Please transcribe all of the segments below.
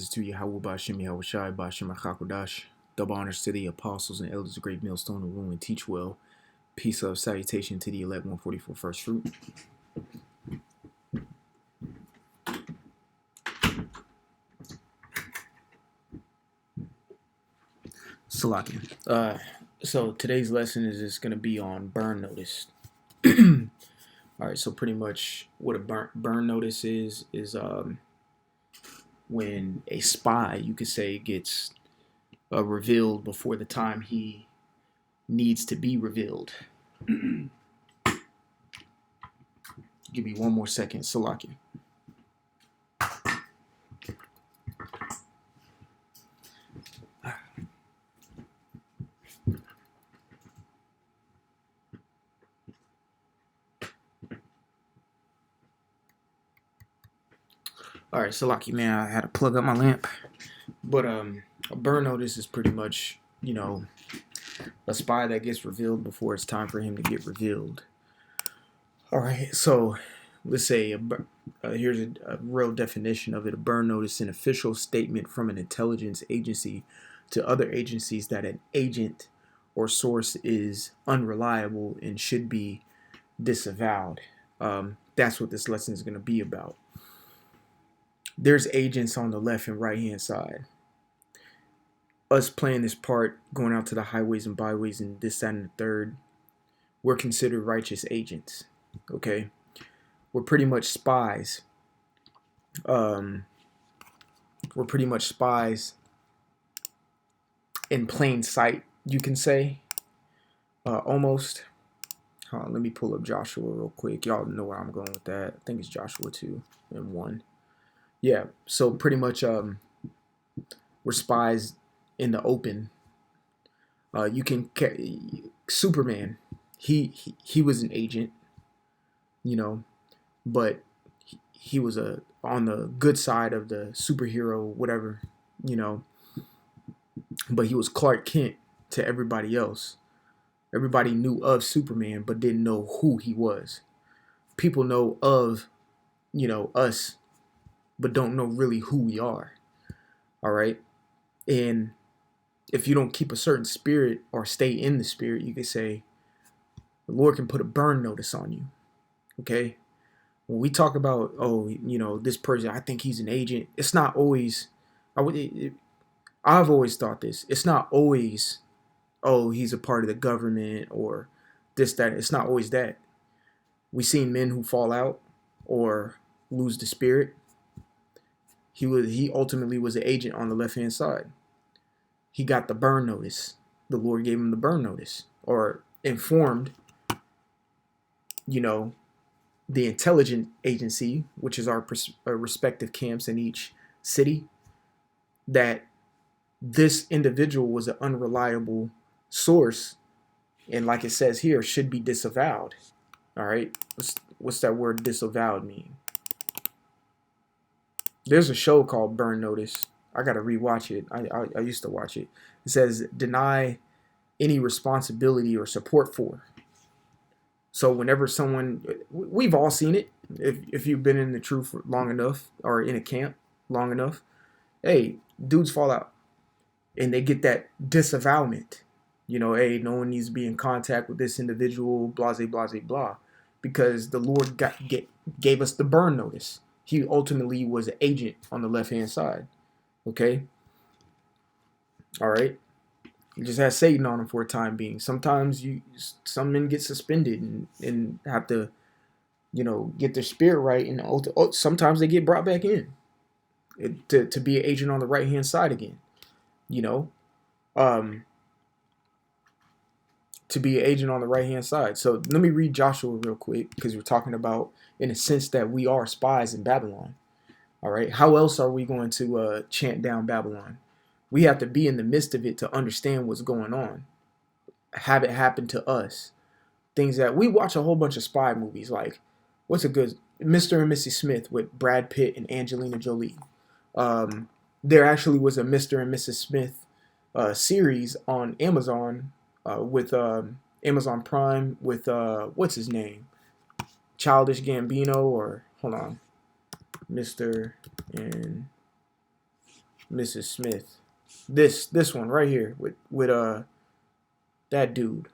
praises to Yahweh Ba'Shem Yahweh Shai Ba'Shem HaChakodash. Double honors to the apostles and elders of Great Millstone who rule and teach well. Peace of salutation to the elect 144 first fruit. Salakia. So today's lesson is just going to be on burn notice. All right, so pretty much what a burn notice is when a spy, you could say, gets revealed before the time he needs to be revealed. Give me one more second, Salakia. All right, Salaki, man, I had to plug up my lamp. But a burn notice is pretty much, a spy that gets revealed before it's time for him to get revealed. All right, so let's say here's a real definition of it. A burn notice, an official statement from an intelligence agency to other agencies that an agent or source is unreliable and should be disavowed. That's what this lesson is going to be about. There's agents on the left and right hand side. Us playing this part, going out to the highways and byways and this, that, and the third, we're considered righteous agents. Okay? We're pretty much spies. We're pretty much spies in plain sight, you can say. Almost. Hold on, let me pull up Joshua real quick. Y'all know where I'm going with that. I think it's Joshua 2 and 1. Yeah, so pretty much we're spies in the open. You can Superman, he was an agent, but he was on the good side of the superhero, whatever, but he was Clark Kent to everybody else. Everybody knew of Superman, but didn't know who he was. People know of, us, but don't know really who we are. All right. And if you don't keep a certain spirit or stay in the spirit, you could say the Lord can put a burn notice on you. Okay. When we talk about, this person, I think he's an agent. It's not always, I've always thought this. It's not always, he's a part of the government or this, that. It's not always that. We've seen men who fall out or lose the spirit. He ultimately was an agent on the left-hand side. He got the burn notice. The Lord gave him the burn notice, or informed, the intelligence agency, which is our respective camps in each city, that this individual was an unreliable source, and like it says here, should be disavowed. All right, what's that word disavowed mean? There's a show called Burn Notice. I gotta rewatch it. I used to watch it. It says deny any responsibility or support for. So whenever someone, we've all seen it. If you've been in the truth for long enough or in a camp long enough, hey, dudes fall out and they get that disavowment. Hey, no one needs to be in contact with this individual, blah, blah, blah, blah, because the Lord gave us the burn notice. He ultimately was an agent on the left-hand side. Okay? All right? He just has Satan on him for a time being. Sometimes some men get suspended and have to, get their spirit right. And sometimes they get brought back in to be an agent on the right-hand side again. To be an agent on the right-hand side. So let me read Joshua real quick, because we're talking about, in a sense, that we are spies in Babylon. All right. How else are we going to chant down Babylon? We have to be in the midst of it to understand what's going on. Have it happen to us. Things that we watch a whole bunch of spy movies, like what's a good Mr. and Mrs. Smith with Brad Pitt and Angelina Jolie. There actually was a Mr. and Mrs. Smith series on Amazon with Amazon Prime with what's his name? Childish Gambino, or hold on. Mr. and Mrs. Smith. This one right here with that dude.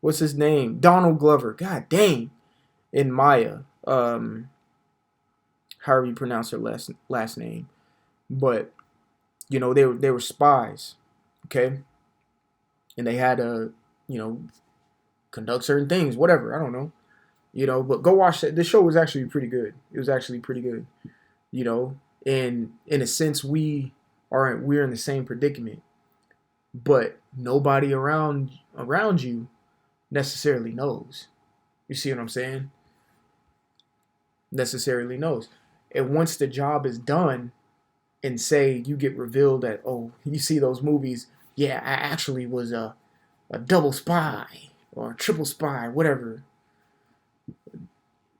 What's his name? Donald Glover. God dang. And Maya. However you pronounce her last name. But you know, they were spies. Okay? And they had to, you know, conduct certain things, whatever, I don't know. You know, but go watch that. This show was actually pretty good. It was actually pretty good. You know, and in a sense we're in the same predicament. But nobody around you necessarily knows. You see what I'm saying? Necessarily knows. And once the job is done, and say you get revealed that, oh, you see those movies, yeah, I actually was a double spy or a triple spy, whatever.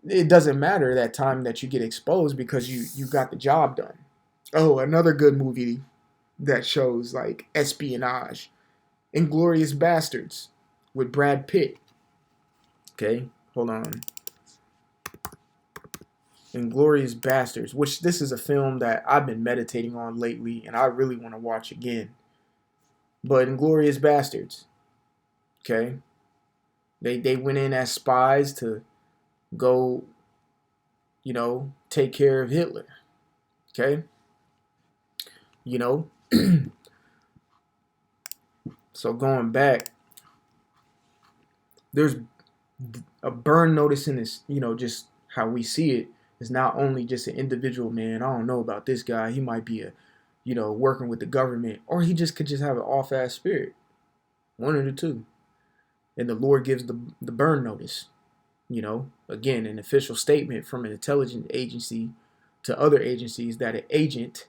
It doesn't matter that time that you get exposed because you got the job done. Oh, another good movie that shows like espionage, Inglourious Bastards with Brad Pitt. Okay, hold on. Inglourious Bastards, which this is a film that I've been meditating on lately and I really want to watch again. But Inglourious Bastards, okay? They went in as spies to go, you know, take care of Hitler. Okay? You know? So going back, there's a burn notice in this, you know, just how we see it is not only just an individual man. I don't know about this guy. He might be you know, working with the government, or he just could just have an off-ass spirit. One of the two. And the Lord gives the burn notice. You know, again, an official statement from an intelligence agency to other agencies that an agent,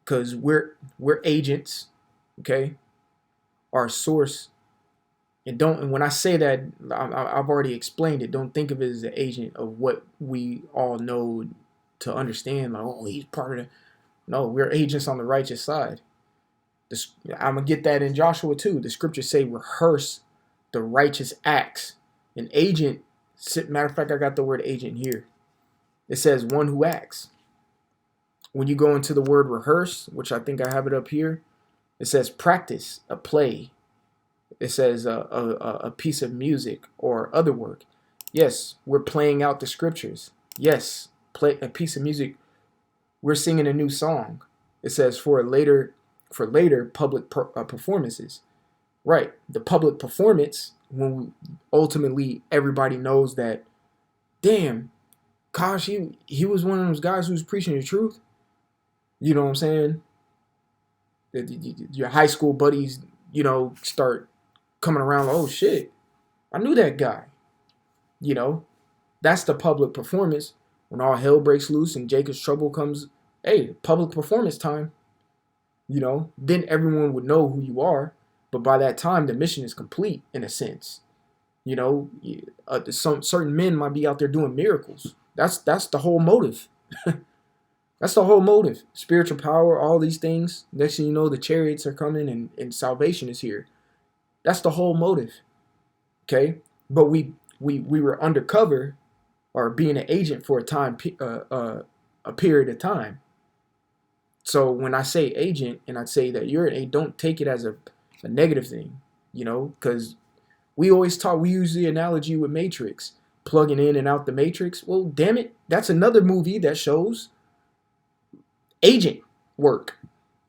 because we're agents, okay, our source. And when I say that, I've already explained it. Don't think of it as an agent of what we all know to understand. Like, oh, he's part of the. No, we're agents on the righteous side. I'm gonna get that in Joshua too. The scriptures say, "Rehearse the righteous acts." An agent. Matter of fact, I got the word agent here. It says one who acts. When you go into the word rehearse, which I think I have it up here, it says practice, a play. It says a piece of music or other work. Yes, we're playing out the scriptures. Yes, play a piece of music. We're singing a new song. It says for later public performances. Right, the public performance when ultimately everybody knows that, damn, gosh, he was one of those guys who was preaching the truth. You know what I'm saying? Your high school buddies, you know, start coming around. Oh shit, I knew that guy. You know, that's the public performance. When all hell breaks loose and Jacob's trouble comes, hey, public performance time. You know, then everyone would know who you are. But by that time, the mission is complete in a sense. You know, some certain men might be out there doing miracles. That's the whole motive. That's the whole motive. Spiritual power, all these things. Next thing you know, the chariots are coming and salvation is here. That's the whole motive. Okay? But we were undercover or being an agent for a period of time. So when I say agent and I say that you're an agent, don't take it as a negative thing, you know, because we use the analogy with Matrix, plugging in and out the Matrix. Well, damn it, that's another movie that shows agent work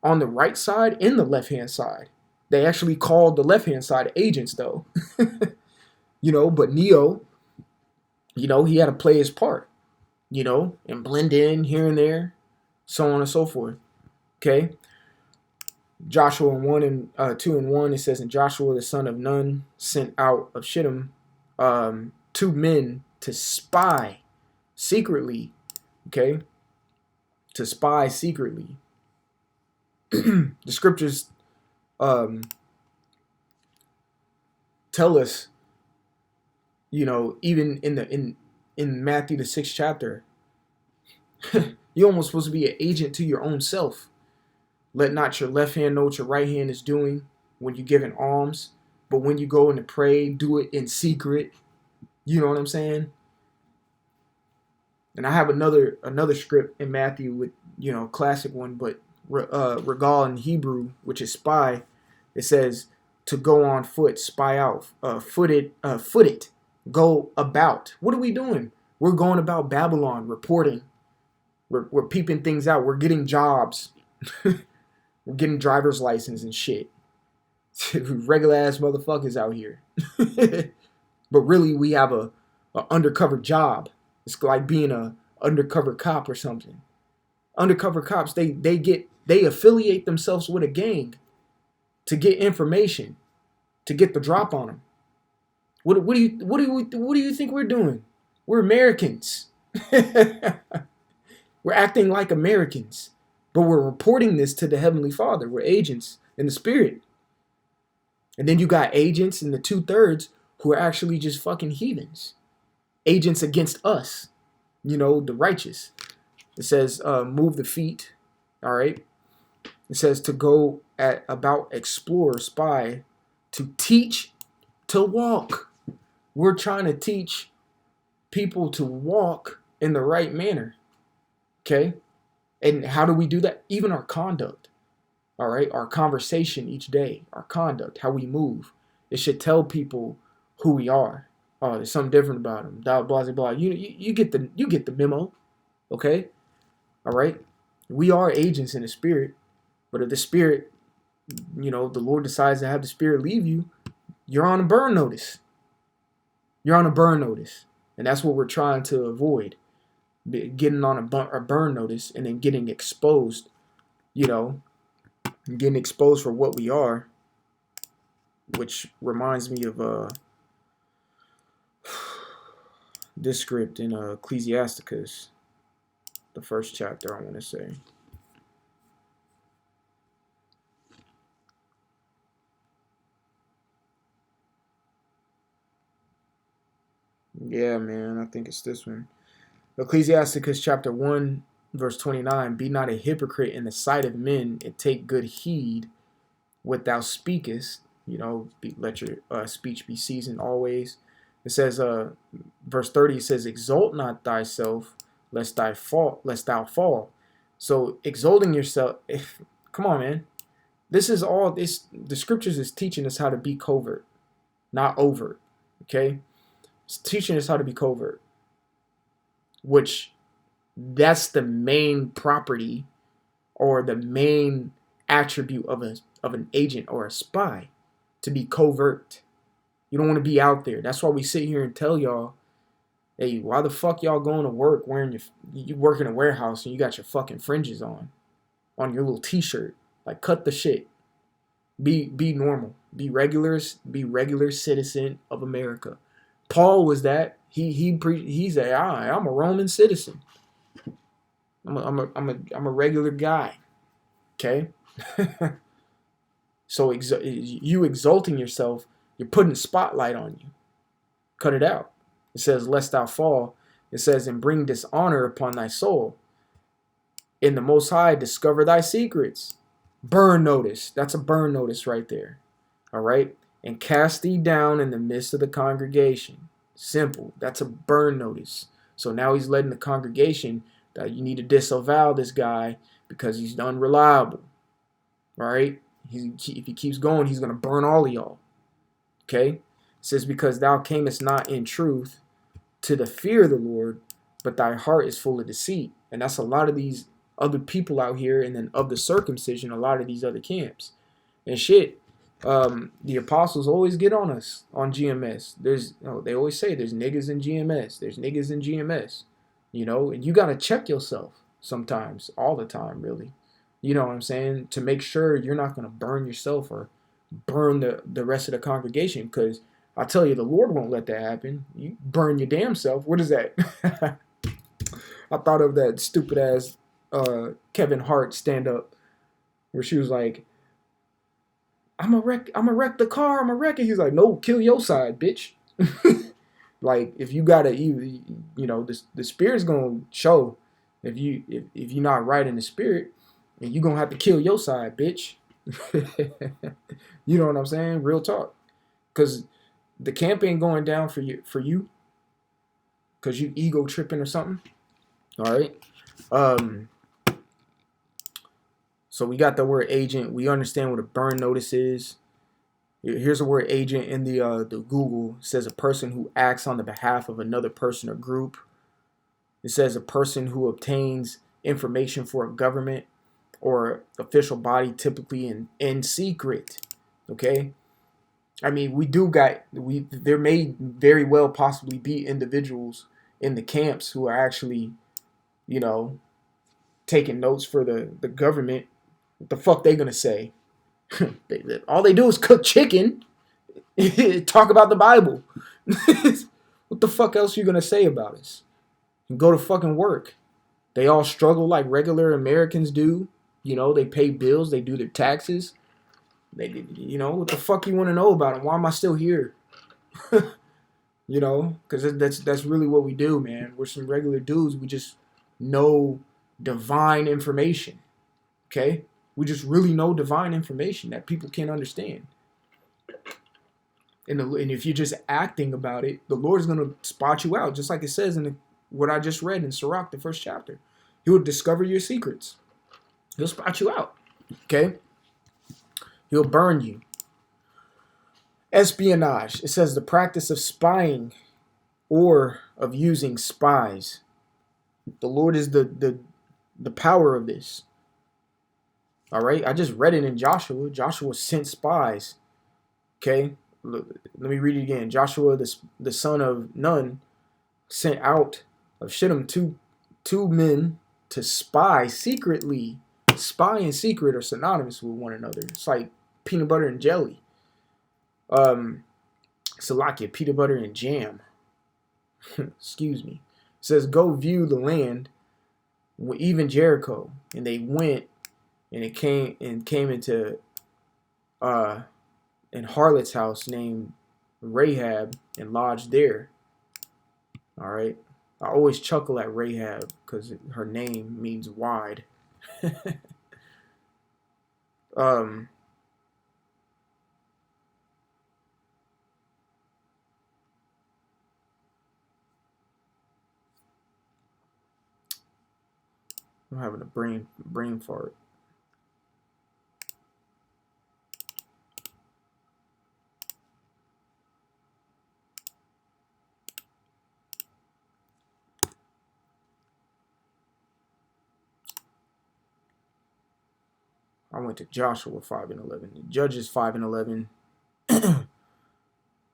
on the right side and the left-hand side. They actually called the left-hand side agents, though. You know, but Neo, you know, he had to play his part, you know, and blend in here and there, so on and so forth. Okay? Joshua 1 and 2 and 1, it says, and Joshua the son of Nun sent out of Shittim 2 men to spy secretly. Okay? To spy secretly. The scriptures tell us, you know, even in Matthew the 6th chapter, you're almost supposed to be an agent to your own self. Let not your left hand know what your right hand is doing when you're giving alms. But when you go in to pray, do it in secret. You know what I'm saying? And I have another script in Matthew with, classic one, but regal in Hebrew, which is spy. It says to go on foot, spy out, foot it, go about. What are we doing? We're going about Babylon, reporting. We're peeping things out. We're getting jobs. We're getting driver's license and shit. Regular ass motherfuckers out here. But really, we have a undercover job. It's like being a undercover cop or something. Undercover cops, they affiliate themselves with a gang to get information, to get the drop on them. What do you think we're doing? We're Americans. We're acting like Americans, but we're reporting this to the Heavenly Father. We're agents in the spirit. And then you got agents in the 2/3 who are actually just fucking heathens. Agents against us, the righteous. It says, move the feet, all right? It says to go about, explore, spy, to teach, to walk. We're trying to teach people to walk in the right manner, okay? And how do we do that? Even our conduct, all right? Our conversation each day, our conduct, how we move. It should tell people who we are. Oh, there's something different about them. Blah, blah, blah. You get the memo, okay? All right? We are agents in the spirit, but if the spirit, the Lord decides to have the spirit leave you, you're on a burn notice. You're on a burn notice. And that's what we're trying to avoid. Getting on a burn notice and then getting exposed, getting exposed for what we are, which reminds me of this script in Ecclesiasticus, the first chapter, I want to say. Yeah, man, I think it's this one. Ecclesiasticus chapter 1, verse 29. Be not a hypocrite in the sight of men, and take good heed what thou speakest. Let your speech be seasoned always. It says, verse 30, it says, exalt not thyself, lest thou fall. So exalting yourself, come on, man. This is all this. The scriptures is teaching us how to be covert, not overt. Okay, it's teaching us how to be covert, which that's the main property or the main attribute of an agent or a spy, to be covert. You don't want to be out there. That's why we sit here and tell y'all, hey, why the fuck y'all going to work wearing you work in a warehouse and you got your fucking fringes on your little t-shirt? Like, cut the shit. Be normal. Be regular citizen of America. Paul was that. He said, I'm a Roman citizen. I'm a regular guy. Okay? So you exalting yourself, you're putting a spotlight on you. Cut it out. It says, lest thou fall. It says, and bring dishonor upon thy soul. In the Most High, discover thy secrets. Burn notice. That's a burn notice right there. All right? And cast thee down in the midst of the congregation. Simple. That's a burn notice. So now he's letting the congregation that you need to disavow this guy because he's unreliable. All right? If he keeps going, he's going to burn all of y'all. Okay? It says, because thou camest not in truth to the fear of the Lord, but thy heart is full of deceit. And that's a lot of these other people out here, and then of the circumcision, a lot of these other camps. And shit, the apostles always get on us on GMS. They always say there's niggas in GMS. There's niggas in GMS. And you got to check yourself sometimes, all the time, really. You know what I'm saying? To make sure you're not going to burn yourself or burn the rest of the congregation, because I tell you, the Lord won't let that happen. You burn your damn self. What is that? I thought of that stupid ass Kevin Hart stand up where she was like, I'm a wreck the car, I'm a wreck it. He's like, no, kill your side, bitch. Like, if you gotta, the spirit's gonna show if you're not right in the spirit, and you're gonna have to kill your side, bitch. You know what I'm saying? Real talk. Because the camp ain't going down for you because you ego tripping or something. All right. Um, so we got the word agent. We understand what a burn notice is. Here's the word agent in the Google. It says a person who acts on the behalf of another person or group. It says a person who obtains information for a government or official body, typically in secret. Okay. I mean, there may very well possibly be individuals in the camps who are actually, you know, taking notes for the government. What the fuck they gonna say? All they do is cook chicken, talk about the Bible. What the fuck else you gonna say about us? And go to fucking work. They all struggle like regular Americans do. You know, they pay bills, they do their taxes. What the fuck you want to know about them? Why am I still here? Because that's really what we do, man. We're some regular dudes. We just know divine information. Okay, we just really know divine information that people can't understand. And if you're just acting about it, the Lord is gonna spot you out, just like it says in what I just read in Sirach, the first chapter. He will discover your secrets. He'll spot you out. Okay, he'll burn you. Espionage. It says the practice of spying or of using spies. The Lord is the power of this. All right. I just read it in Joshua. Joshua sent spies. Okay. Let me read it again. Joshua, the son of Nun, sent out of Shittim two men to spy secretly. Spy and secret are synonymous with one another. It's like peanut butter and jelly. Salakia, peanut butter and jam. Excuse me. It says, go view the land, even Jericho. And they went and came into an harlot's house named Rahab and lodged there. All right. I always chuckle at Rahab because her name means wide. I'm having a brain fart. I went to Joshua 5 and 11. Judges 5 and 11.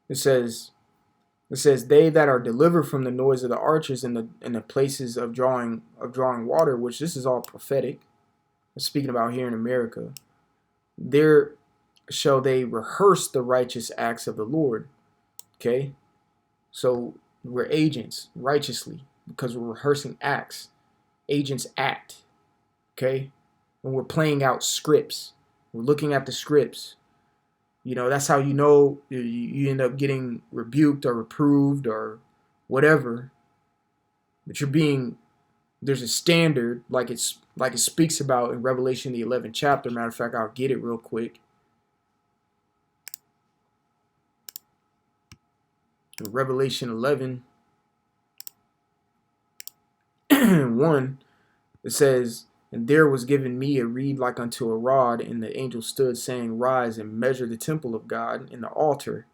It says they that are delivered from the noise of the archers and the places of drawing water, which this is all prophetic. Speaking about here in America, there shall they rehearse the righteous acts of the Lord. Okay, so we're agents righteously because we're rehearsing acts. Agents act. Okay, when we're playing out scripts, we're looking at the scripts. That's how you end up getting rebuked or reproved or whatever. But there's a standard like it speaks about in Revelation the 11th chapter. Matter of fact, I'll get it real quick. In Revelation 11, 1, it says, and there was given me a reed like unto a rod, and the angel stood, saying, rise and measure the temple of God and the altar,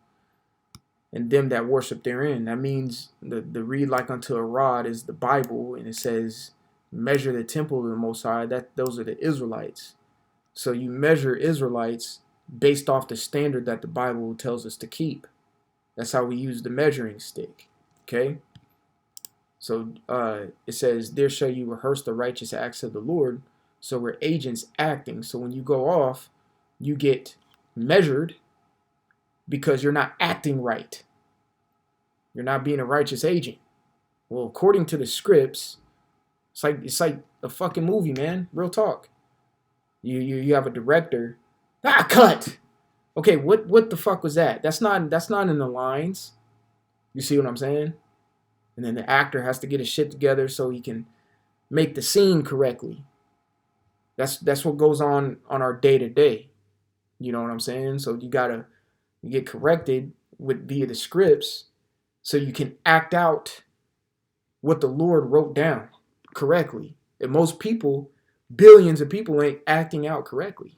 and them that worship therein. That means the reed like unto a rod is the Bible, and it says, measure the temple of the Most High. Those are the Israelites. So you measure Israelites based off the standard that the Bible tells us to keep. That's how we use the measuring stick. Okay? So it says, there shall you rehearse the righteous acts of the Lord. So we're agents acting. So when you go off, you get measured because you're not acting right. You're not being a righteous agent. Well, according to the scripts, it's like a fucking movie, man. Real talk. You have a director. Cut. Okay, what the fuck was that? That's not in the lines. You see what I'm saying? And then the actor has to get his shit together so he can make the scene correctly. That's what goes on our day to day. You know what I'm saying? So you get corrected via the scripts so you can act out what the Lord wrote down. correctly. And most people, billions of people, ain't acting out correctly.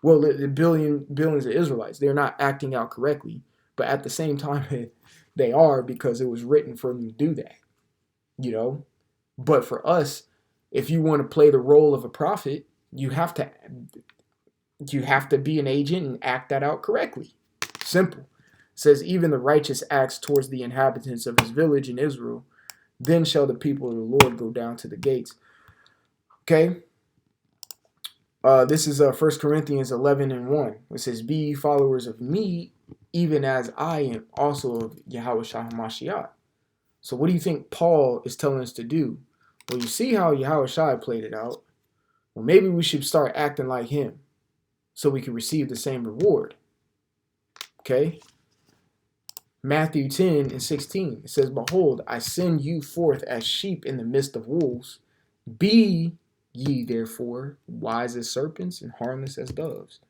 Well, the billions of Israelites, they're not acting out correctly, but at the same time, they are, because it was written for them to do that, you know. But for us, if you want to play the role of a prophet, you have to be an agent and act that out correctly. Simple. It says, even the righteous acts towards the inhabitants of his village in Israel, then shall the people of the Lord go down to the gates. Okay. This is 1 Corinthians 11:1. It says, be ye followers of me, even as I am also of Yahushua HaMashiach. So what do you think Paul is telling us to do? Well, you see how Yahushua played it out. Well, maybe we should start acting like him so we can receive the same reward. Okay? Matthew 10:16. It says, behold, I send you forth as sheep in the midst of wolves. Be ye therefore wise as serpents and harmless as doves.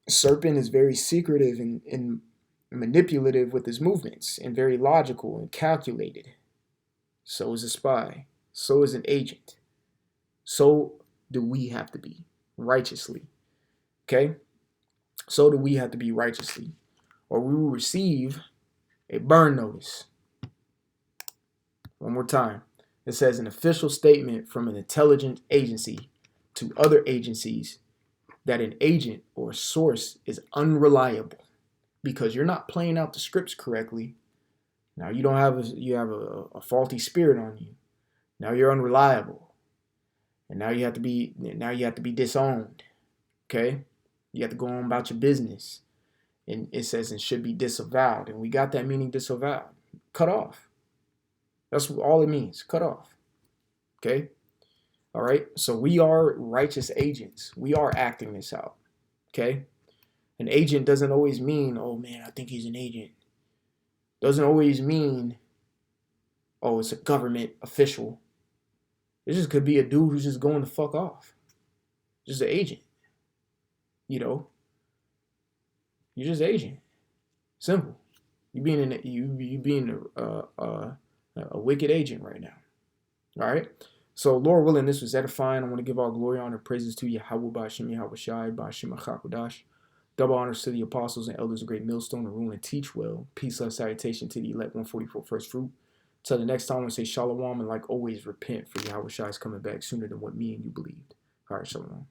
Serpent is very secretive and manipulative with his movements, and very logical and calculated. So is a spy. So is an agent. So do we have to be righteously. Okay? So do we have to be righteously, or we will receive a burn notice. One more time. It says an official statement from an intelligence agency to other agencies that an agent or source is unreliable because you're not playing out the scripts correctly. Now you have a faulty spirit on you. Now you're unreliable, and now you have to be disowned. Okay, you have to go on about your business, and it says it should be disavowed, and we got that meaning disavowed, cut off. That's all it means, cut off. Okay. All right. So we are righteous agents. We are acting this out. Okay. An agent doesn't always mean, oh man, I think he's an agent. Doesn't always mean, oh, it's a government official. It just could be a dude who's just going the fuck off. Just an agent. You know. You're just agent. Simple. You being a wicked agent right now. All right. So, Lord willing, this was edifying. I want to give all glory, honor, praises to Yahweh, Ba'ashem Yahweh Shai, Ba'ashem Achakodash. Double honors to the apostles and elders of Great Millstone to rule and teach well. Peace, love, salutation to the elect 144 first fruit. Till the next time, I want to say shalom, and like always, repent, for Yahweh Shai is coming back sooner than what me and you believed. All right, shalom.